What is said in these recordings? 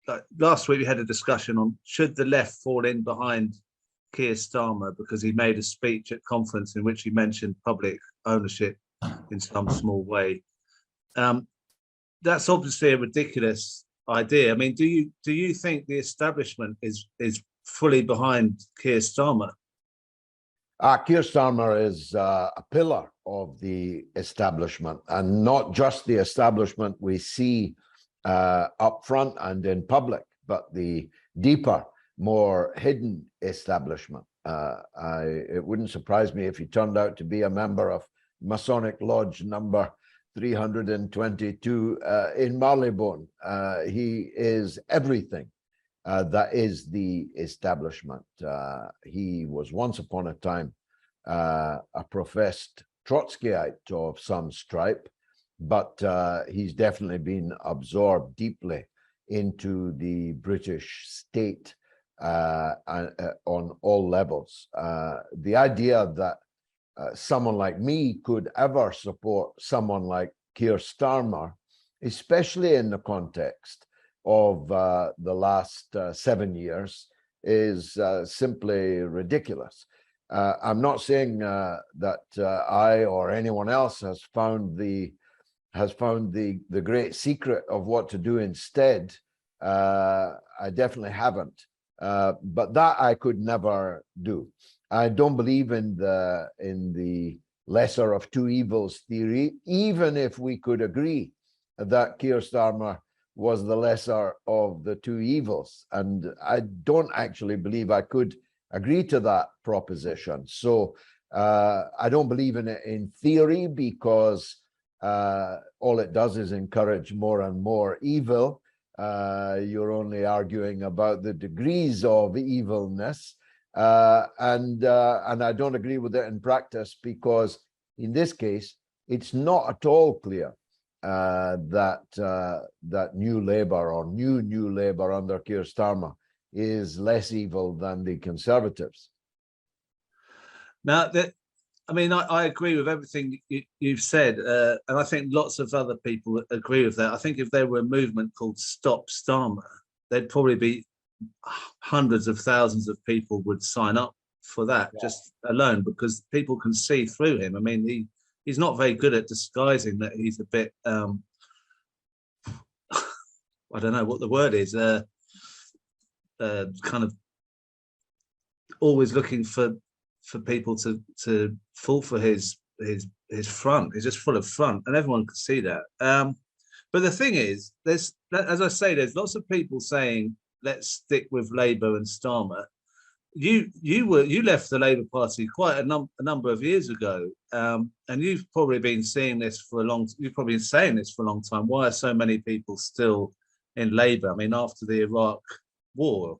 like last week we had a discussion on should the left fall in behind Keir Starmer because he made a speech at conference in which he mentioned public ownership in some small way. That's obviously a ridiculous idea. I mean, do you think the establishment is fully behind Keir Starmer? Keir Starmer is a pillar of the establishment, and not just the establishment we see up front and in public, but the deeper, more hidden establishment. It wouldn't surprise me if he turned out to be a member of Masonic Lodge number 322 in Marylebone. He is everything that is the establishment. He was once upon a time a professed Trotskyite of some stripe, but he's definitely been absorbed deeply into the British state on all levels. The idea that someone like me could ever support someone like Keir Starmer, especially in the context of the last 7 years, is simply ridiculous. I'm not saying that I or anyone else has found the great secret of what to do instead. I definitely haven't, but that I could never do. I don't believe in the lesser of two evils theory, even if we could agree that Keir Starmer was the lesser of the two evils. And I don't actually believe I could agree to that proposition. So I don't believe in it in theory, because all it does is encourage more and more evil. You're only arguing about the degrees of evilness. And I don't agree with it in practice, because in this case, it's not at all clear that New Labour or New Labour under Keir Starmer is less evil than the Conservatives. Now, I agree with everything you've said, and I think lots of other people agree with that. I think if there were a movement called Stop Starmer, there'd probably be hundreds of thousands of people would sign up for that, just alone, because people can see through him. I mean, he's not very good at disguising that he's a bit, I don't know what the word is, kind of always looking for people to fall for his front. He's just full of front, and everyone can see that. But the thing is, as I say, there's lots of people saying, let's stick with Labour and Starmer. You left the Labour Party quite a number of years ago, and you've probably been seeing this for a long. You've probably been saying this for a long time. Why are so many people still in Labour? I mean, after the Iraq War,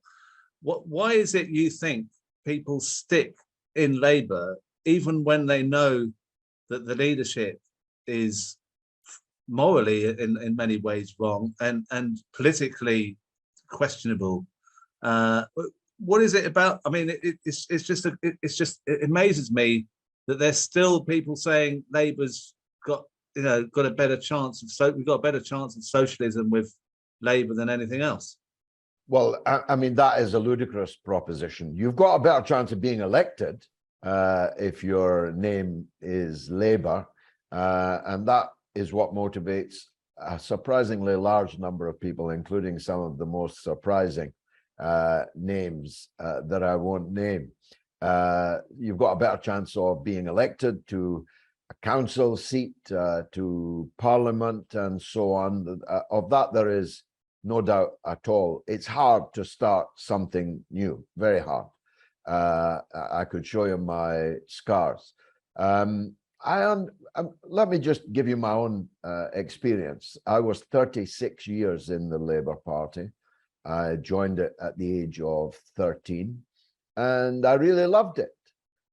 why is it you think people stick in Labour even when they know that the leadership is morally in many ways wrong and politically questionable? What is it about? I mean, it amazes me that there's still people saying Labour's got a better chance of we've got a better chance of socialism with Labour than anything else. Well, I mean, that is a ludicrous proposition. You've got a better chance of being elected if your name is Labour, and that is what motivates a surprisingly large number of people, including some of the most surprising names that I won't name. You've got a better chance of being elected to a council seat, to Parliament, and so on. Of that, there is no doubt at all. It's hard to start something new, very hard. I could show you my scars. Let me just give you my own experience. I was 36 years in the Labour Party. I joined it at the age of 13, and I really loved it.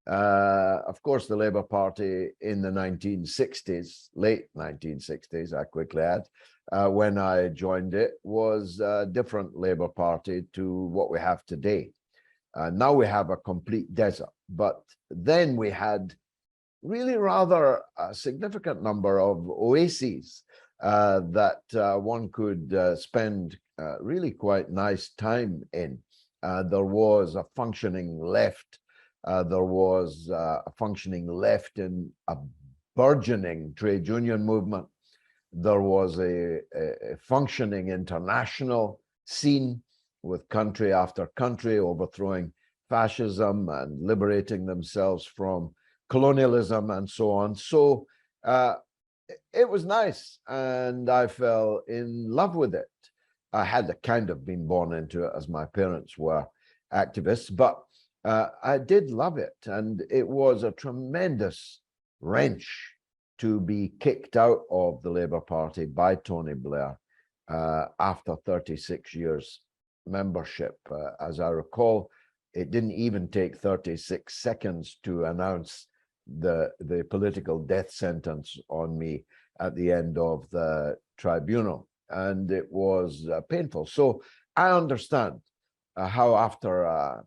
Of course, the Labour Party in the 1960s, late 1960s, I quickly add, when I joined it, was a different Labour Party to what we have today. Now we have a complete desert, but then we had really rather a significant number of oases. that one could spend really quite nice time in. There was a functioning left. There was a functioning left in a burgeoning trade union movement. There was a functioning international scene with country after country overthrowing fascism and liberating themselves from colonialism and so on. So it was nice, and I fell in love with it. I had kind of been born into it as my parents were activists, but I did love it. And it was a tremendous wrench to be kicked out of the Labour Party by Tony Blair after 36 years membership. As I recall, it didn't even take 36 seconds to announce the political death sentence on me at the end of the tribunal. And it was painful. So I understand how after a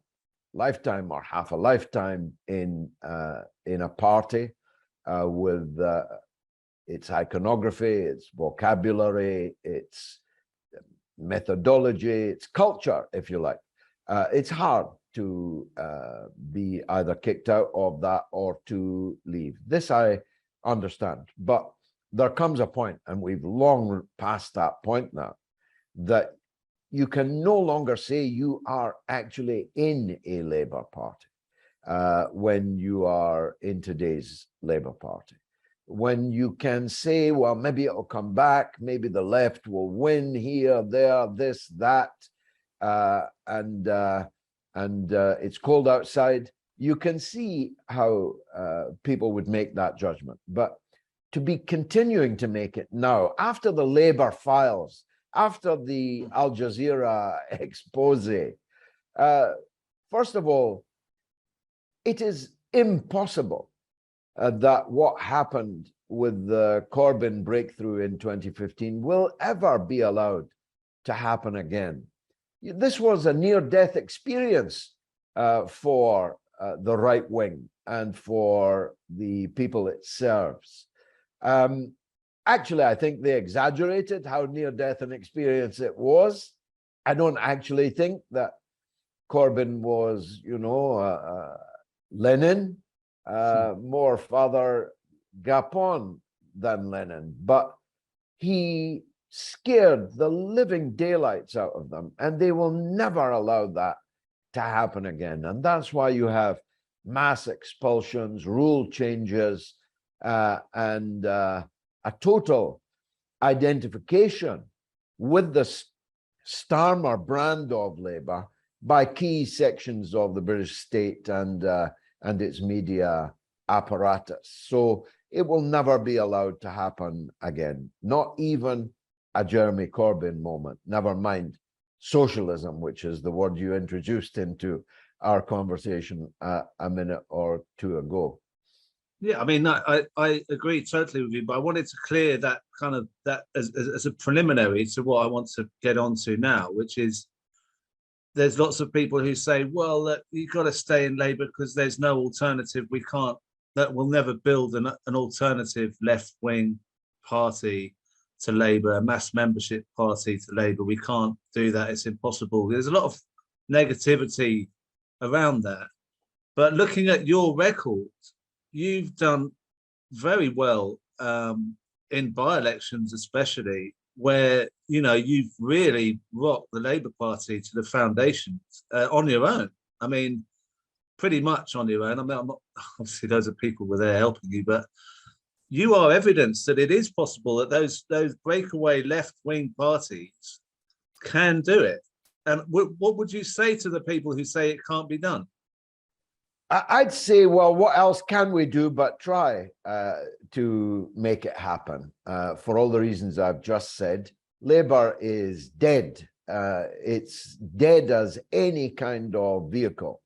lifetime or half a lifetime in a party with its iconography, its vocabulary, its methodology, its culture, if you like, it's hard to be either kicked out of that or to leave. This I understand, but there comes a point, and we've long passed that point now, that you can no longer say you are actually in a Labour Party when you are in today's Labour Party. When you can say, well, maybe it'll come back, maybe the left will win here, there, this, that, and it's cold outside, you can see how people would make that judgment. But to be continuing to make it now, after the Labour files, after the Al Jazeera expose, first of all, it is impossible that what happened with the Corbyn breakthrough in 2015 will ever be allowed to happen again. This was a near-death experience for the right wing and for the people it serves. Actually, I think they exaggerated how near-death an experience it was. I don't actually think that Corbyn was, you know, Lenin, more Father Gapon than Lenin, but he scared the living daylights out of them, and they will never allow that to happen again. And that's why you have mass expulsions, rule changes, and a total identification with the Starmer brand of Labour by key sections of the British state and its media apparatus. So it will never be allowed to happen again, not even a Jeremy Corbyn moment, never mind socialism, which is the word you introduced into our conversation a minute or two ago. Yeah, I mean, I agree totally with you, but I wanted to clear that kind of that as a preliminary to what I want to get onto now, which is there's lots of people who say, well, you've got to stay in Labour because there's no alternative. We can't, that will never build an alternative left-wing party to Labour, a mass membership party to Labour. We can't do that. It's impossible. There's a lot of negativity around that. But looking at your record, you've done very well in by-elections, especially where, you know, you've really rocked the Labour Party to the foundations on your own. I mean, pretty much on your own. I mean, I'm not, obviously those are people were there helping you, but you are evidence that it is possible that those breakaway left-wing parties can do it. And what would you say to the people who say it can't be done? I'd say, well, what else can we do but try to make it happen? For all the reasons I've just said, Labour is dead. It's dead as any kind of vehicle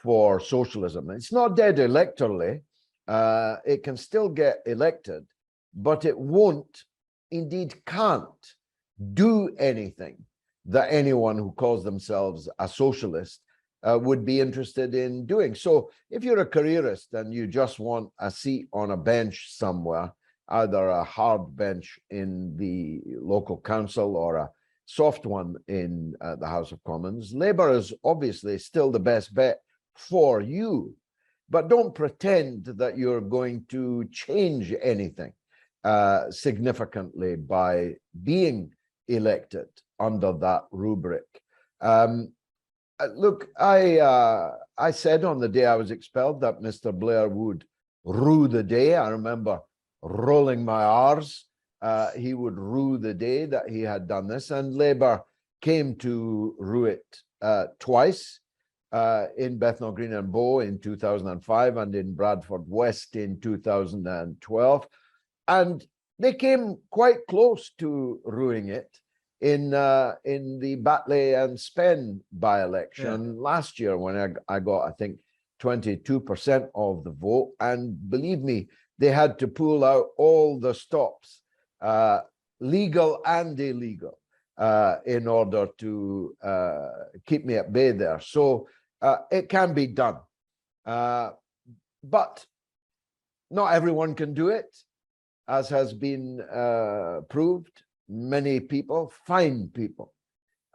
for socialism. It's not dead electorally. It can still get elected, but it won't, indeed can't, do anything that anyone who calls themselves a socialist would be interested in doing. So if you're a careerist and you just want a seat on a bench somewhere either a hard bench in the local council or a soft one in the House of Commons. Labour is obviously still the best bet for you, but don't pretend that you're going to change anything significantly by being elected under that rubric. Look, I said on the day I was expelled that Mr. Blair would rue the day. I remember rolling my R's. He would rue the day that he had done this, and Labour came to rue it twice, in Bethnal Green and Bow in 2005 and in Bradford West in 2012. And they came quite close to ruining it in the Batley and Spen by-election last year, when I got, I think, 22% of the vote. And believe me, they had to pull out all the stops, legal and illegal, in order to keep me at bay there. So it can be done. But not everyone can do it, as has been proved. Many people, fine people,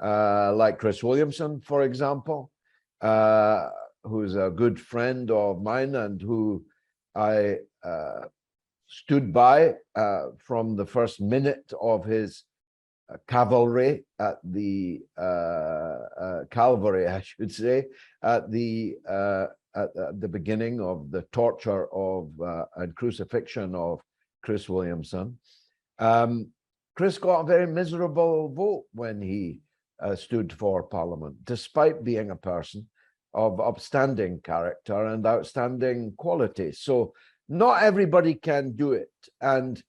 like Chris Williamson, for example, who's a good friend of mine and who I stood by from the first minute of his cavalry at the Calvary, I should say, at the beginning of the torture of and crucifixion of Chris Williamson. Chris got a very miserable vote when he stood for Parliament, despite being a person of upstanding character and outstanding quality. So not everybody can do it, and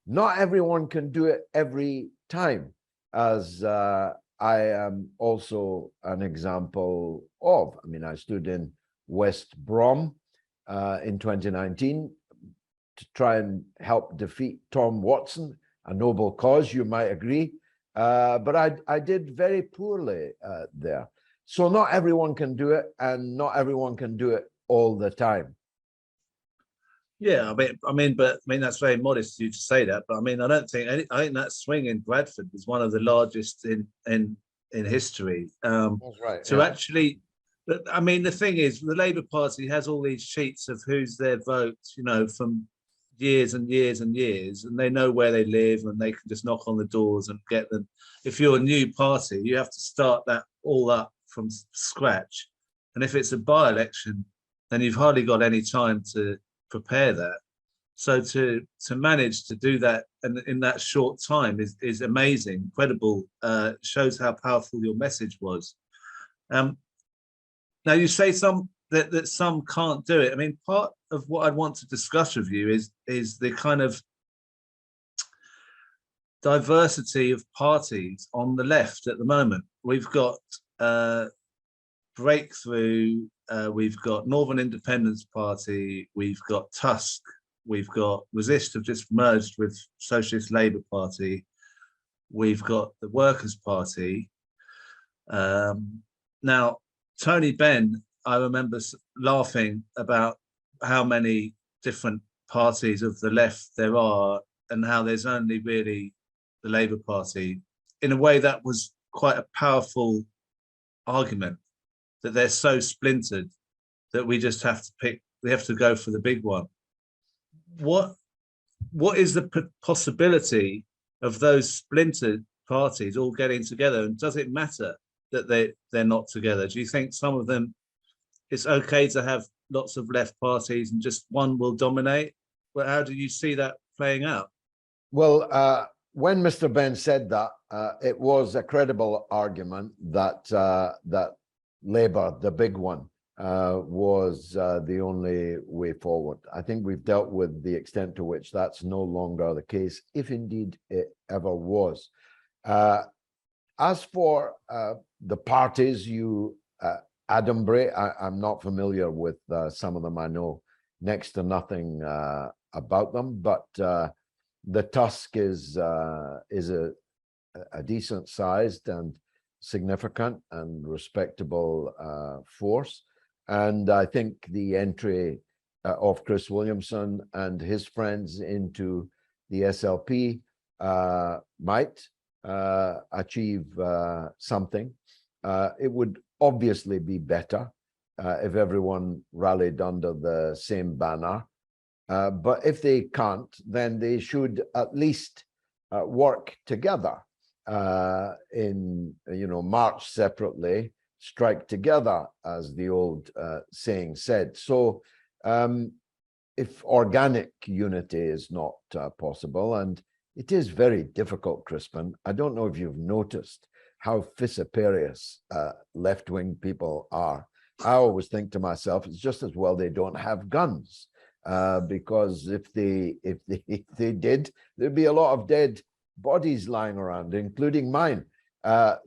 not everyone can do it every time, as I am also an example of. I mean, I stood in West Brom in 2019 to try and help defeat Tom Watson, a noble cause, you might agree, but I did very poorly there. So not everyone can do it, and not everyone can do it all the time. Yeah, I mean, that's very modest of you to say that. But I mean, I don't think I think that swing in Bradford was one of the largest in history. That's right. To actually, I mean, the thing is, the Labour Party has all these sheets of who's their vote, you know, from years and years and years, and they know where they live, and they can just knock on the doors and get them. If you're a new party, you have to start that all up from scratch, and if it's a by-election, then you've hardly got any time to prepare that. So to manage to do that and in that short time is amazing, incredible. Shows how powerful your message was. Now you say that some can't do it. I mean, part of what I'd want to discuss with you is the kind of diversity of parties on the left at the moment. We've got Breakthrough, we've got Northern Independence Party, we've got Tusk, we've got Resist have just merged with Socialist Labour Party, we've got the Workers' Party. Now, Tony Benn, I remember laughing about how many different parties of the left there are and how there's only really the Labour Party. In a way, that was quite a powerful argument, that they're so splintered that we just have to pick, we have to go for the big one. What is the possibility of those splintered parties all getting together? And does it matter that they're not together? Do you think some of them, it's okay to have lots of left parties and just one will dominate? Well, how do you see that playing out? Well, when Mr. Benn said that, it was a credible argument that that Labour, the big one, was the only way forward. I think we've dealt with the extent to which that's no longer the case, if indeed it ever was. As for the parties you Adambury, I'm not familiar with some of them. I know next to nothing about them, but the Tusk is a decent sized and significant and respectable force. And I think the entry of Chris Williamson and his friends into the SLP might achieve something. It would obviously be better if everyone rallied under the same banner. But if they can't, then they should at least work together march separately, strike together, as the old saying said. So if organic unity is not possible, and it is very difficult, Crispin, I don't know if you've noticed how vociferous left-wing people are. I always think to myself, it's just as well they don't have guns, because if they did, there'd be a lot of dead bodies lying around, including mine. And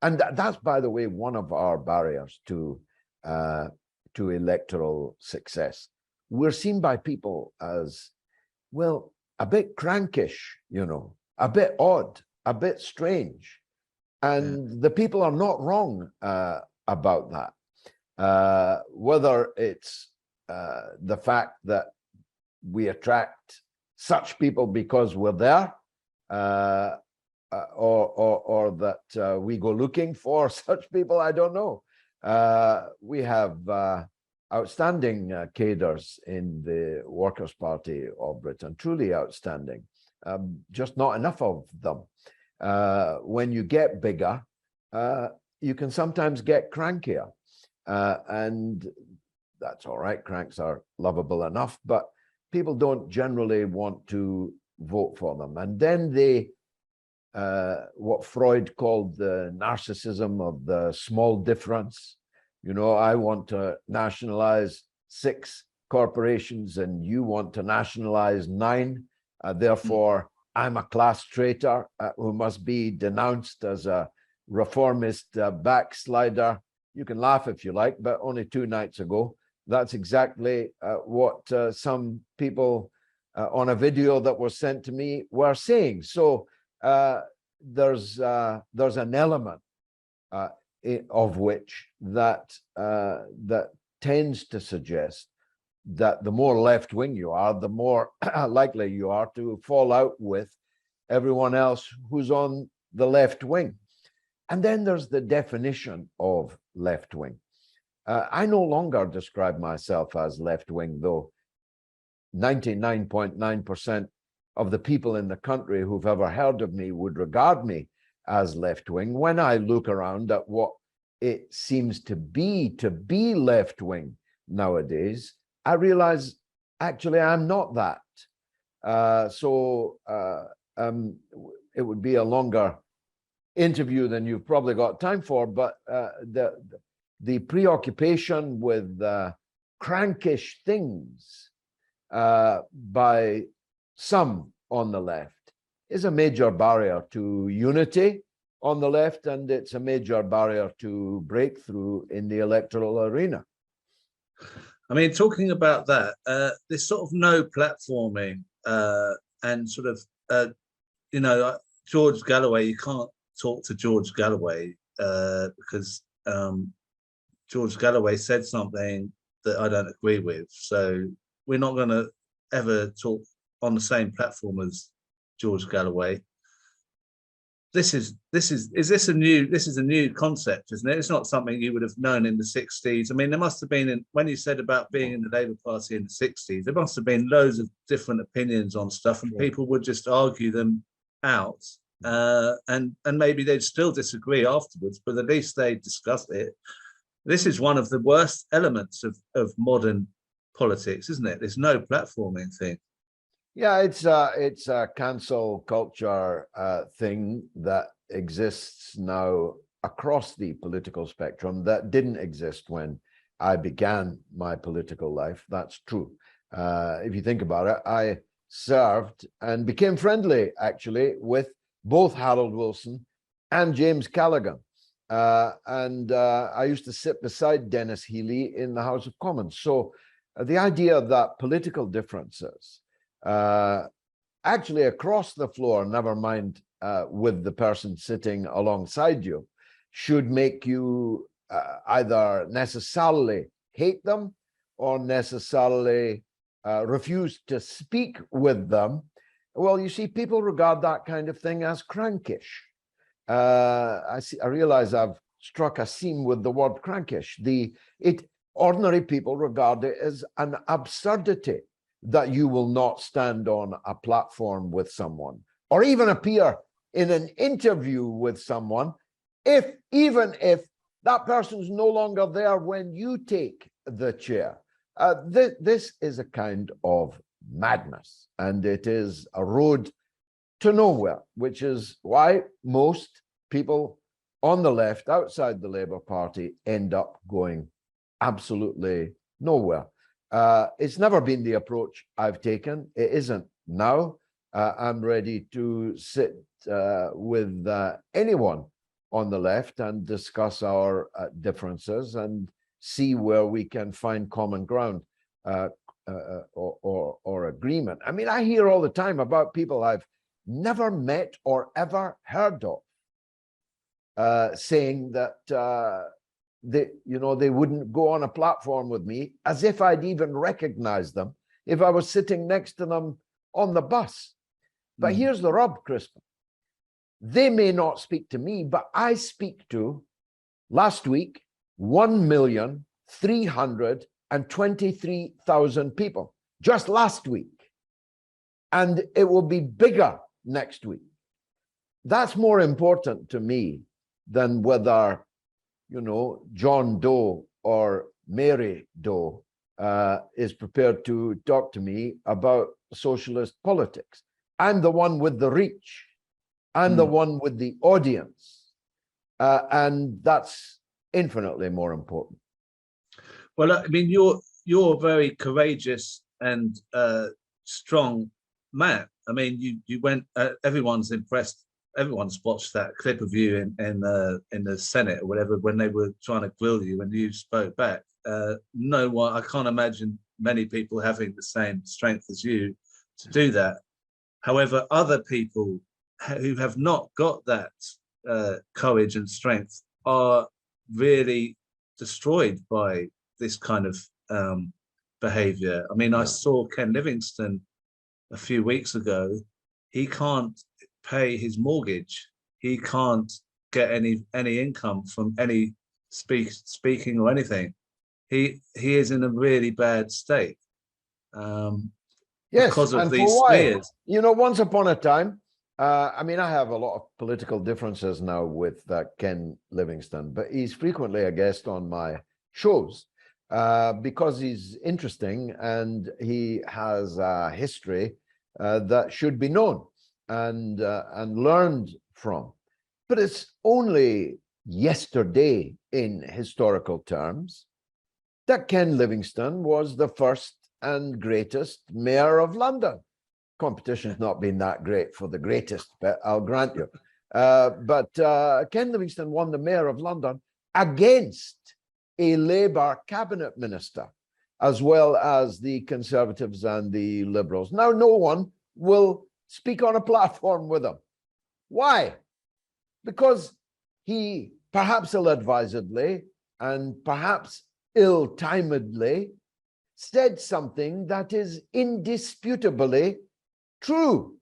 that's, by the way, one of our barriers to electoral success. We're seen by people as, well, a bit crankish, a bit odd, a bit strange. And the people are not wrong about that. Whether it's the fact that we attract such people because we're there, or that we go looking for such people, I don't know. We have outstanding cadres in the Workers' Party of Britain, truly outstanding, just not enough of them. When you get bigger, you can sometimes get crankier, and that's all right. Cranks are lovable enough, but people don't generally want to vote for them. And then they, what Freud called the narcissism of the small difference. I want to nationalize 6 corporations and you want to nationalize 9. Therefore, I'm a class traitor who must be denounced as a reformist backslider. You can laugh if you like, but only 2 nights ago, that's exactly what some people on a video that was sent to me were saying. So there's an element of which that tends to suggest that the more left-wing you are, the more likely you are to fall out with everyone else who's on the left wing. And then there's the definition of left-wing. I no longer describe myself as left-wing, though 99.9% of the people in the country who've ever heard of me would regard me as left-wing. When I look around at what it seems to be left-wing nowadays, I realize actually I'm not that. It would be a longer interview than you've probably got time for, but the preoccupation with crankish things by some on the left is a major barrier to unity on the left, and it's a major barrier to breakthrough in the electoral arena. I mean, talking about that, this sort of no platforming and sort of, George Galloway, you can't talk to George Galloway because George Galloway said something that I don't agree with. So we're not going to ever talk on the same platform as George Galloway. This is a new concept, isn't it? It's not something you would have known in the 60s. I mean, there must have been, when you said about being in the Labour Party in the 60s, there must have been loads of different opinions on stuff, and people would just argue them out, and maybe they'd still disagree afterwards, but at least they discussed it. This is one of the worst elements of modern politics, isn't it? There's no platforming thing. Yeah, it's a cancel culture thing that exists now across the political spectrum that didn't exist when I began my political life. That's true. If you think about it, I served and became friendly, actually, with both Harold Wilson and James Callaghan. I used to sit beside Dennis Healey in the House of Commons. So the idea that political differences actually across the floor, never mind with the person sitting alongside you, should make you either necessarily hate them or necessarily refused to speak with them, well, you see, people regard that kind of thing as crankish. I realize I've struck a seam with the word crankish. Ordinary people regard it as an absurdity that you will not stand on a platform with someone or even appear in an interview with someone even if that person's no longer there when you take the chair. This is a kind of madness, and it is a road to nowhere, which is why most people on the left outside the Labour Party end up going absolutely nowhere. It's never been the approach I've taken. It isn't now. I'm ready to sit with anyone on the left and discuss our differences and see where we can find common ground or agreement. I mean, I hear all the time about people I've never met or ever heard of saying that they wouldn't go on a platform with me, as if I'd even recognize them if I was sitting next to them on the bus. But here's the rub, Crispin. They may not speak to me, but I speak to, last week, 1,323,000 people, just last week. And it will be bigger next week. That's more important to me than whether, John Doe or Mary Doe is prepared to talk to me about socialist politics. I'm the one with the reach. I'm the one with the audience. And that's infinitely more important. Well, I mean, you're a very courageous and strong man. I mean, you went. Everyone's impressed. Everyone's watched that clip of you in the Senate or whatever when they were trying to grill you and you spoke back. No one. I can't imagine many people having the same strength as you to do that. However, other people who have not got that courage and strength are really destroyed by this kind of behavior. I mean, I saw Ken Livingstone a few weeks ago. He can't pay his mortgage. He can't get any income from any speaking or anything. He is in a really bad state. Yes, because of and these for why? smears. Once upon a time, I mean, I have a lot of political differences now with Ken Livingstone, but he's frequently a guest on my shows because he's interesting and he has a history that should be known and learned from. But it's only yesterday, in historical terms, that Ken Livingstone was the first and greatest mayor of London. Competition's not been that great for the greatest, but I'll grant you. But Ken Livingstone won the mayor of London against a Labour cabinet minister, as well as the Conservatives and the Liberals. Now, no one will speak on a platform with him. Why? Because he, perhaps ill-advisedly and perhaps ill-timedly, said something that is indisputably true.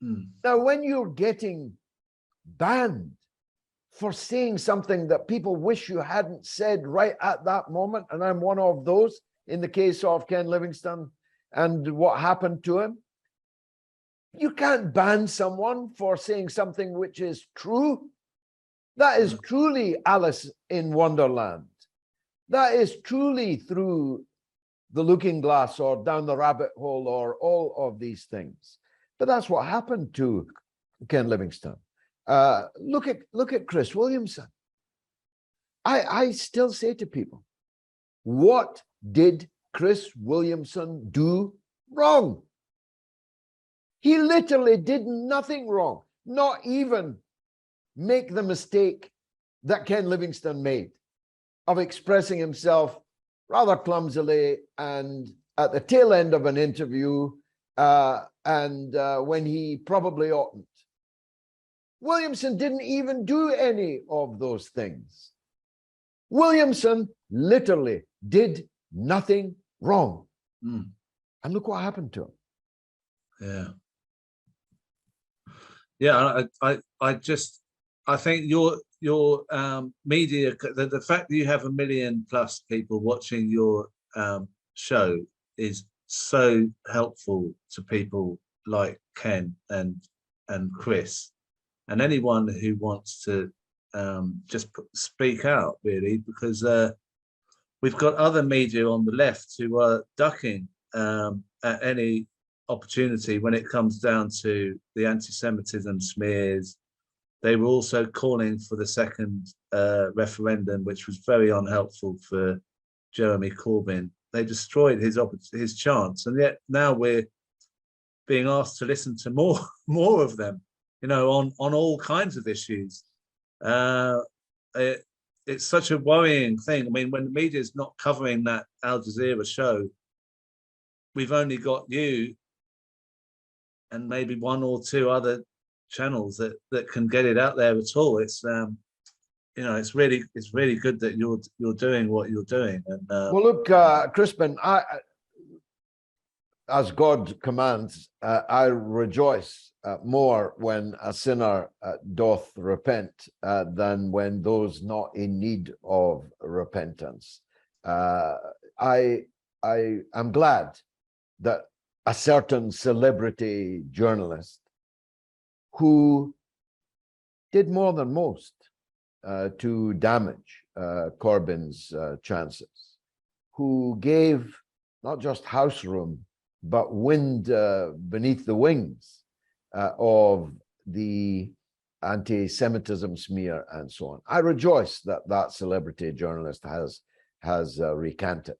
Now, when you're getting banned for saying something that people wish you hadn't said right at that moment, and I'm one of those in the case of Ken Livingstone and what happened to him, you can't ban someone for saying something which is true. That is truly Alice in Wonderland. That is truly through the looking glass or down the rabbit hole or all of these things. But that's what happened to Ken Livingstone. Look at Chris Williamson. I still say to people, what did Chris Williamson do wrong? He literally did nothing wrong, not even make the mistake that Ken Livingstone made of expressing himself rather clumsily and at the tail end of an interview when he probably oughtn't. Williamson didn't even do any of those things. Williamson literally did nothing wrong. And look what happened to him. Yeah. Yeah, I think your media, the fact that you have 1 million plus people watching your show is so helpful to people like Ken and Chris, and anyone who wants to just speak out, really, because we've got other media on the left who are ducking at any opportunity when it comes down to the anti-Semitism smears. They were also calling for the second referendum, which was very unhelpful for Jeremy Corbyn. They destroyed his chance, and yet now we're being asked to listen to more of them, on all kinds of issues. It's such a worrying thing. I mean, when the media is not covering that Al Jazeera show, we've only got you and maybe one or two other channels that can get it out there at all. It's it's really good that you're doing what you're doing. And well, look, Crispin, as God commands, I rejoice more when a sinner doth repent than when those not in need of repentance. I am glad that a certain celebrity journalist who did more than most to damage Corbyn's chances, who gave not just house room, but wind beneath the wings of the anti-Semitism smear and so on. I rejoice that that celebrity journalist has repented.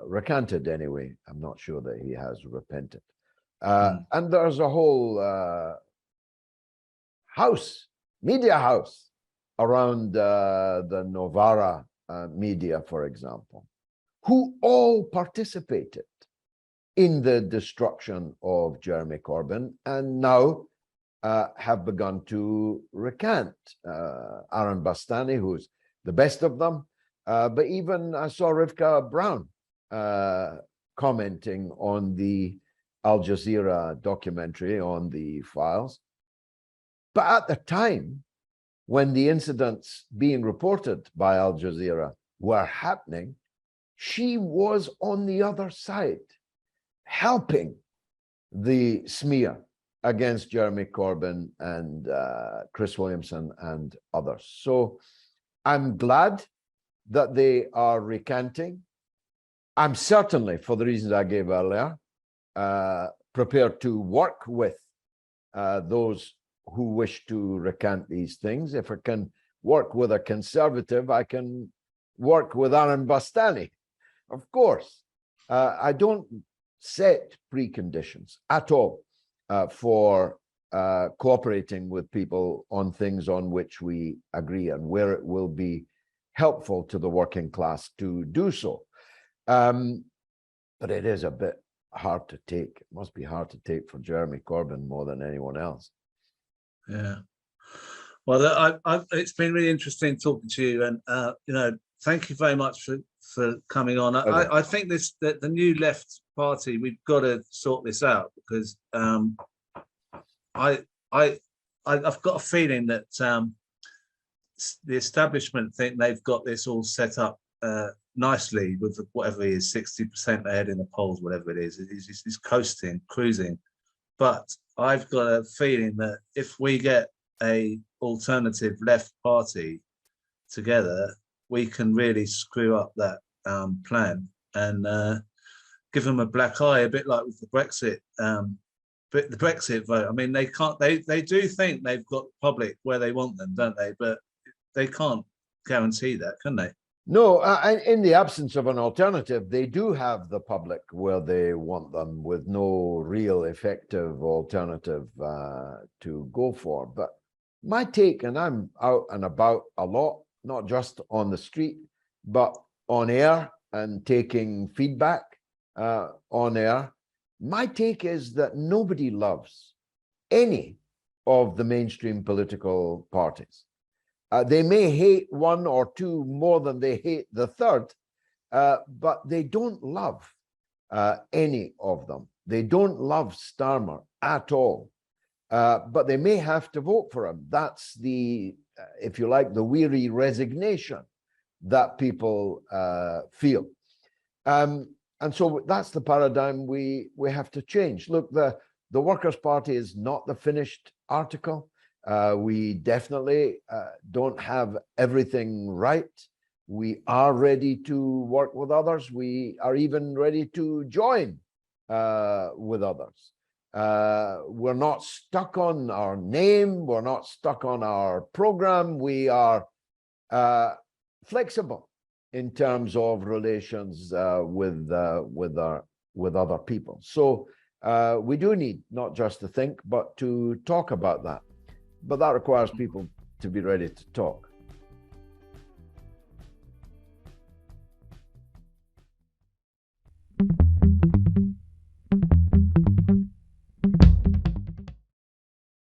Recanted anyway. I'm not sure that he has repented. And there's a whole media house around the Novara media, for example, who all participated in the destruction of Jeremy Corbyn and now have begun to recant. Aaron Bastani, who's the best of them, but even I saw Rivka Brown commenting on the Al Jazeera documentary on the files. But at the time, when the incidents being reported by Al Jazeera were happening, she was on the other side, helping the smear against Jeremy Corbyn and Chris Williamson and others. So I'm glad that they are recanting. I'm certainly, for the reasons I gave earlier, prepared to work with those who wish to recant these things. If I can work with a conservative, I can work with Aaron Bastani, of course. I don't set preconditions at all for cooperating with people on things on which we agree and where it will be helpful to the working class to do so. But it is a bit hard to take. It must be hard to take for Jeremy Corbyn more than anyone else. Yeah. Well, it's been really interesting talking to you, and thank you very much for coming on. Okay. I think that the new left party, we've got to sort this out, because I've got a feeling that the establishment think they've got this all set up nicely with whatever it is, 60% ahead in the polls, whatever it is. He's coasting, cruising. But I've got a feeling that if we get a alternative left party together, we can really screw up that plan and give them a black eye, a bit like with the Brexit vote. I mean, they can't. They do think they've got the public where they want them, don't they? But they can't guarantee that, can they? No, in the absence of an alternative, they do have the public where they want them, with no real effective alternative to go for. But my take, and I'm out and about a lot, not just on the street, but on air and taking feedback on air. My take is that nobody loves any of the mainstream political parties. They may hate one or two more than they hate the third, but they don't love any of them. They don't love Starmer at all, but they may have to vote for him. That's the, if you like, the weary resignation that people feel. And so that's the paradigm we have to change. Look, the Workers' Party is not the finished article. We definitely don't have everything right. We are ready to work with others. We are even ready to join with others. We're not stuck on our name. We're not stuck on our program. We are flexible in terms of relations with other people. So we do need not just to think, but to talk about that. But that requires people to be ready to talk.